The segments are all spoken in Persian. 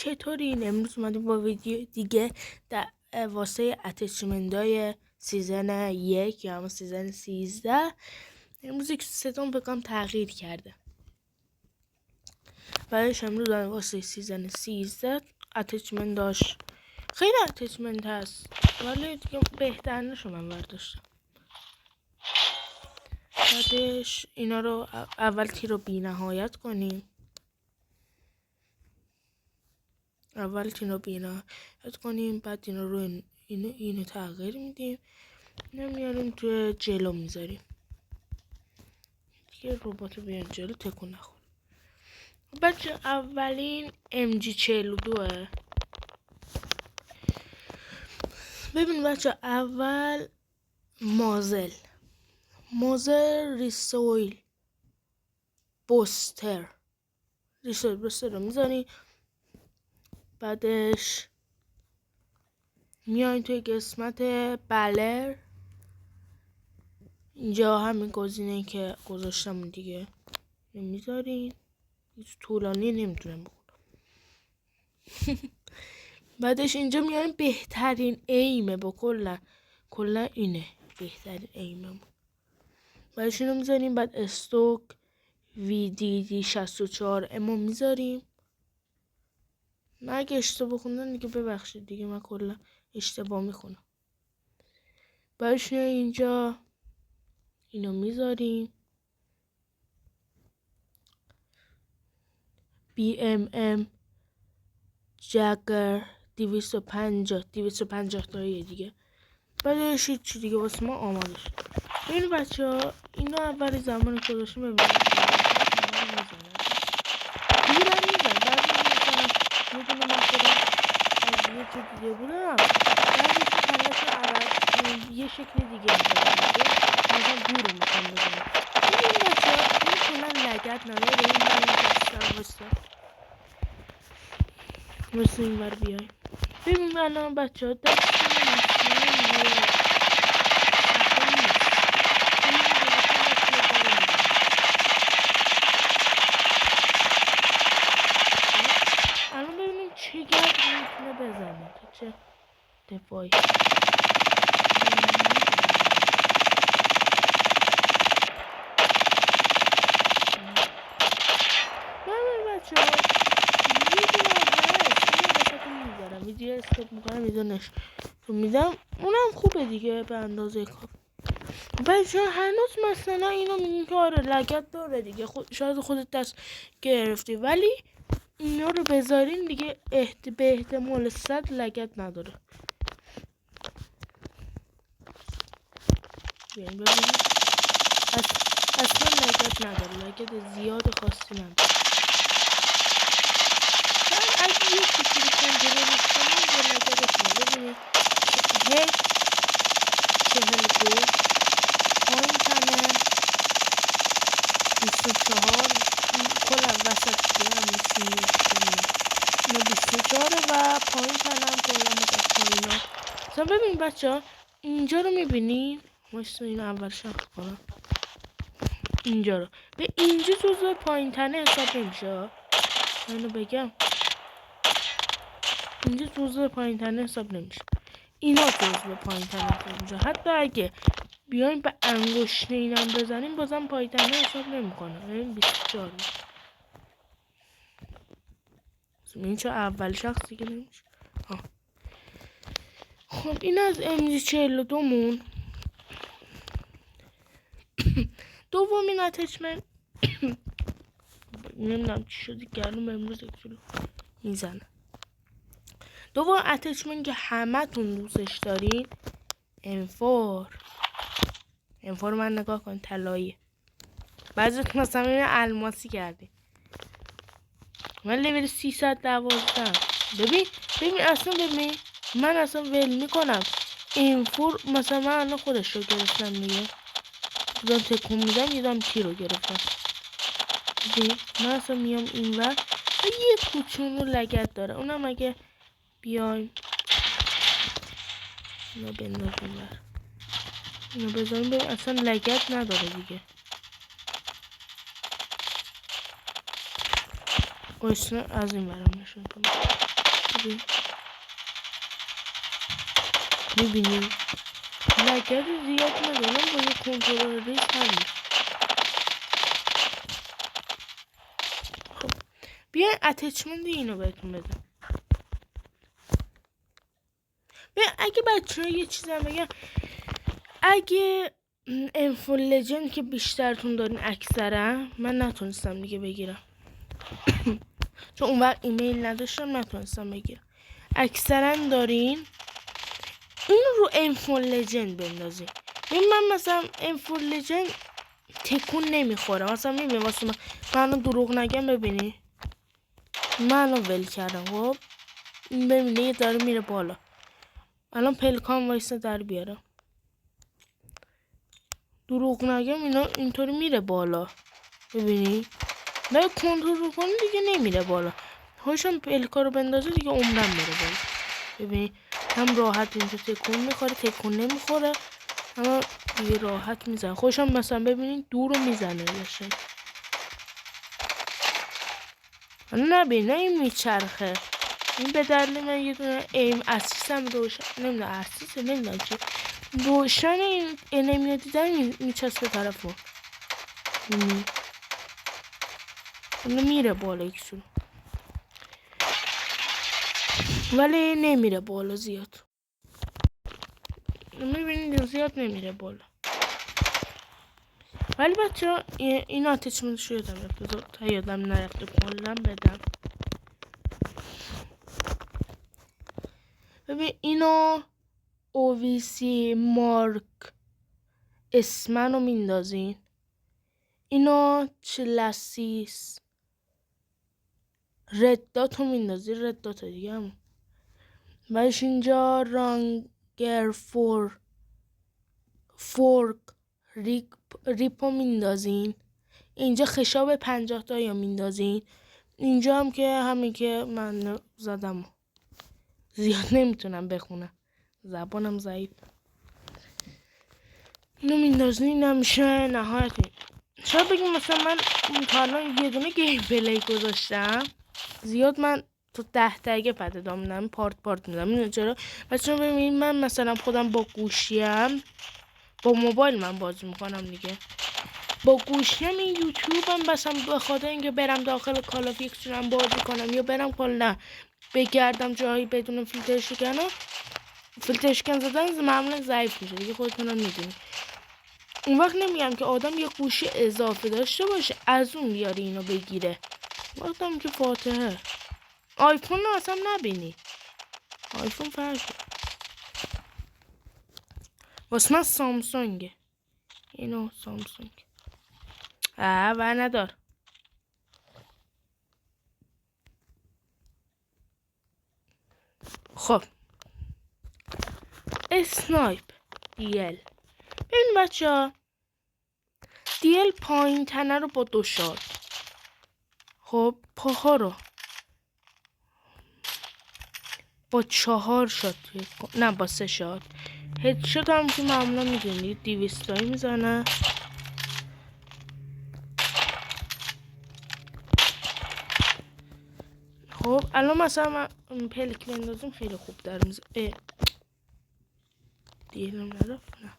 چطورین؟ امروز اومدیم با ویدیو دیگه در واسه اتچمنت‌های سیزن 1 یا همون سیزن 13. امروز یک ستون بگم تغییر کرده. بعدش امروز واسه سیزن 13 اتچمنت داشت. خیلی اتچمنت هست ولی دیگه بهتر نشو من برداشتم. بعدش اینا رو اول تی رو بی نهایت کنیم. بعد اینا رو اینو تغییر میدیم. نمیاریم تو جلو میذاریم. دیگه ربات بیان جلو تکون نخور. بچه اولین MG42 ببین بچه اول مازل ریسویل بوستر رو میذاری. بعدش میایم توی قسمت بلر، اینجا همین گزینه‌ای که گذاشتم دیگه میذارین. هیچ طولانی نمیتونم بکنم. بعدش اینجا میایم بهترین ایمه با کلا اینه بهترین ایمه. بعدش اینو میذاریم. بعد استوک VDD64 امو میذاریم. من اگه اشتباه خوندم دیگه ببخشید دیگه، من کلا اشتباه میخونم. بعدش اینجا اینو میذاریم. BMM جگر 250 تایی دیگه. بعدش چی دیگه واسه ما آماده شد. این بچه ها اینو اولی زمان گذاشتیم ببینیم دیگه بودم یه شکل دیگه مثلا گورو میخوام بزنم. این بچه ها این کلا لگت نداره. به این مثل این بر بیای. ببین الان بچه ها دستیم الان ببینیم چه گرد میتونه بزنه، چه دفاعی. ببین بچه ها ویدیو استاپ میکنم میدونش تو میدم، اونم خوبه دیگه به اندازه کار. بچه هنوز مثلا اینو میگیم که آره لگت داره دیگه، شاید خودت دست گرفتی، ولی اینا رو بذارین دیگه به احتمال 100 لگت نداره. بیاین ببینیم اصلا لگت نداره، لگت زیاد خاصی نداره. اگه یه کسی کنترلش کنیم یه لگتش ببینید هیچ 42 پایین تنه 24 کلم وسط کنم اینو 24 و پایین تنم کلم پایین. مثلا ببین بچه ها اینجا رو میبینی مثلا اینو اول شخص کنم. اینجا رو به اینجا جزو پایین تنه حساب نمیشه. اینو بگم اینجا جزو پایین تنه حساب نمیشه، اینا جزو پایین تنه حساب میشه. حتی اگه بیایم به انگشت اینم بزنیم بازم پایین تنه حساب نمیکنه. این 24 این چه اول شخص دیگه نمیشه. خب این از MG42 مون. دومین اتچمنت نمیدونم چی شدی گرم امروز یک کیلو میزنه. دوم اتچمنت که همه تون دوستش دارین M4 من نگاه کن طلاییه. بعضیتون مثلا این الماسی کردی. من لول 312. ببین من اصلا ول میکنم. M4 مثلا من الان خودش رو گرفتم دیگه. دارم تکون میدم یادم تی رو گرفتم. من اصلا میام این ور و یه کوچون رو لگت داره. اونم اگه بیایم اینو بندازیم ور اینو بذاریم ببین اصلا لگت نداره دیگه. قشنه از این برم نشون کنم. بندازیم. میبینیم لگد زیاد ندارم با یه کنترل ریز همین. خب بیاین اتچمنت اینو بهتون بدم. بیاین اگه بچه ها یه چیزم بگم، اگه انفول لجند که بیشترتون دارین اکثرا، من نتونستم دیگه بگیرم چون اون وقت ایمیل نداشتم نتونستم بگیرم، اکثرا دارین اون رو انفول لجند بندازین. من مثلا انفول لجند تکون نمیخوره، مثلا میبینی واسه من دروغ نگم، ببینی منو ول کردم. خب ببینی یه داره میره بالا، الان پلکان وایسه در بیارم، دروغ نگم اینا اینطوری میره بالا. ببینی نه کنترل کنی دیگه نمیره بالا، هاشم پلکا رو بندازه دیگه عمرم میره بالا. ببینی هم راحت اینجا تکون میخوره، تکون نمیخوره، اما دیگه راحت میزنه. خوشم مثلا ببینید دور رو میزنه لشه. نبینه این میچرخه، این به دلیل من یه دونه ایم اسیستم روشن، نمیدونم اسیسته نمیدونم چی روشن، این انمیو دیدن میچسبه طرفو، اونو میره بالا یکسون، ولی نمیره بالا زیاد. میبینید زیاد نمیره بالا. ولی بچه ها این اتچمنت شو یادم رفته تا یادم نرفته کلم بدم. ببین اینو اوویسی مارک اسمنو میندازین، اینو چلاسیس رد داتو میندازی، رد داتو دیگه همون. بعدش اینجا رانگر فورک ریپو میندازین، اینجا خشاب 50 تا یا میندازین، اینجا هم که همین که من زدم، زیاد نمیتونم بخونم زبانم ضعیف. اینو میندازین، این نمیشه نهایت. شاید بگیم مثلا من تا الان یه دونه گیم پلی گذاشتم، زیاد من تو 10 تگه پده دامنم پارت میدم. این چرا؟ بچه‌ها ببینید من مثلا خودم با گوشیم با موبایل من بازی میکنم دیگه، با گوشیم این یوتیوبم مثلا به خاطر اینکه برم داخل کال اف یکسونم بازی کنم یا برم کلا بگردم جایی بدون فیلتر شکن زدن معمولا ضعیف میشه دیگه، خودتونم میدونید. اون وقت نمیگم که آدم یه گوشی اضافه داشته باشه از اون بیاره اینو بگیره، وقتم که فاتحه. آیفون رو اصلا نبینی، آیفون فرشه واسه من سامسونگه، اینو سامسونگ و ندار. خب اسنایپ دیل، ببین بچه ها دیل پایین تنه رو با 2 شات، خب پاها رو با 4 شات، نه با 3 شات. هدشات هم که معمولا میدونید 200 تایی میزنه. خب الان مثلا من پلک بندازیم خیلی خوب در میزنه، دیلم نرفت، نه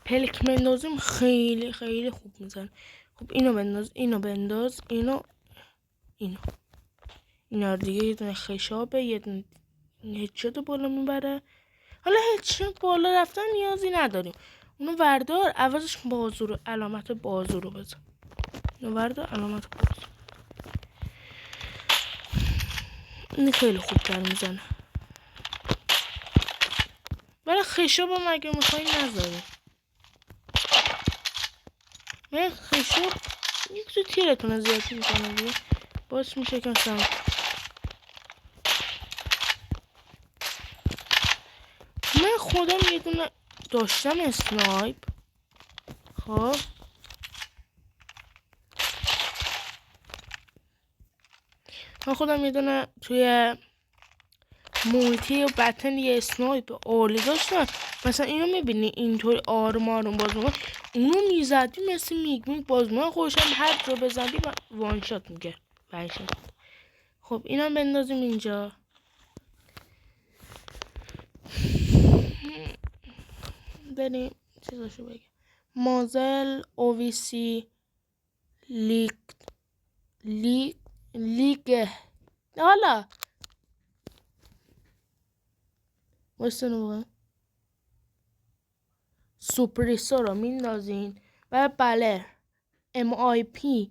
پلک بندازیم خیلی خیلی خوب میزنه. خب اینو بنداز اینو اینا دیگه یه دونه خشابه، یه دونه هدشات بالا میبره. حالا هدشات بالا رفتن نیازی نداریم، اونو وردار عوضش بازو رو علامت بازو رو بزن، اینو وردار علامت بازو، این خیلی خوب در میزنه. ولی خشاب هم اگه میخوایی نذاری، من خشاب یک تو تیرتون زیاد میکنه دیگه باز میشه که سم. من خودم یه دونه داشتم اسنایپ، خب من خودم یه دونه توی مولتی و بطن یه اسنایپ عالی داشتم. مثلا اینو میبینی اینطوری آروم باز میکنه، اونو میزدی مثل میگ باز میکنه، خوشم هر جا بزنی وان شات میگه. خب اینا بندازیم اینجا. بریم چیزاشو بگم. مازل اوویسی لیگ حالا واسه بگم سوپریسو رو میندازین و بله MIP.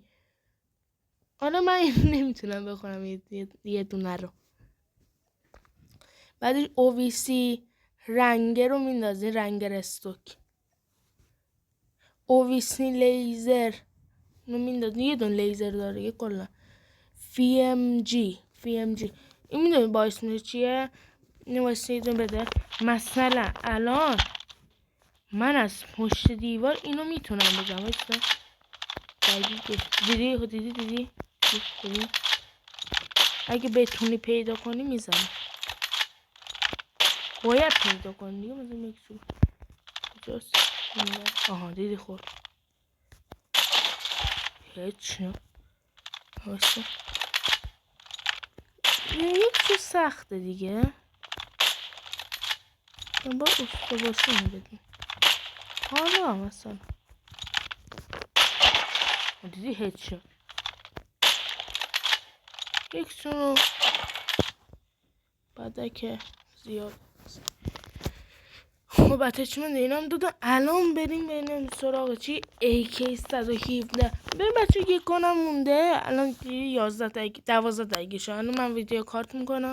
حالا من نمیتونم بخونم یه دونه رو. بعدش اوویسی رنگه رو میندازین، رنگر استوک. اوویسی لیزر رو میندازین، یه دونه لیزر داره یه کلا. FMG این میدونی باعث میشه چیه؟ اینو واسه یه دونه بده. مثلا الان من از پشت دیوار اینو میتونم بزنم. واسه دیدی اگه بتونی پیدا کنی میزنی. باید پیدا کنی دیگه. مثلا یک سو کجاست؟ آها دیدی خورد. هیچ نه واسه یک سو سخته دیگه. من با استواشو میبدیم. حالا مثلا دیدی هیچ شد. یک سو بعد که زیاد خب اتچمنت اینا هم دادن. الان بریم سراغ چی؟ AK-117. بریم بچه یک کنم مونده. الان 11 تا 12 تا شد. الان من ویدیو کارت میکنم.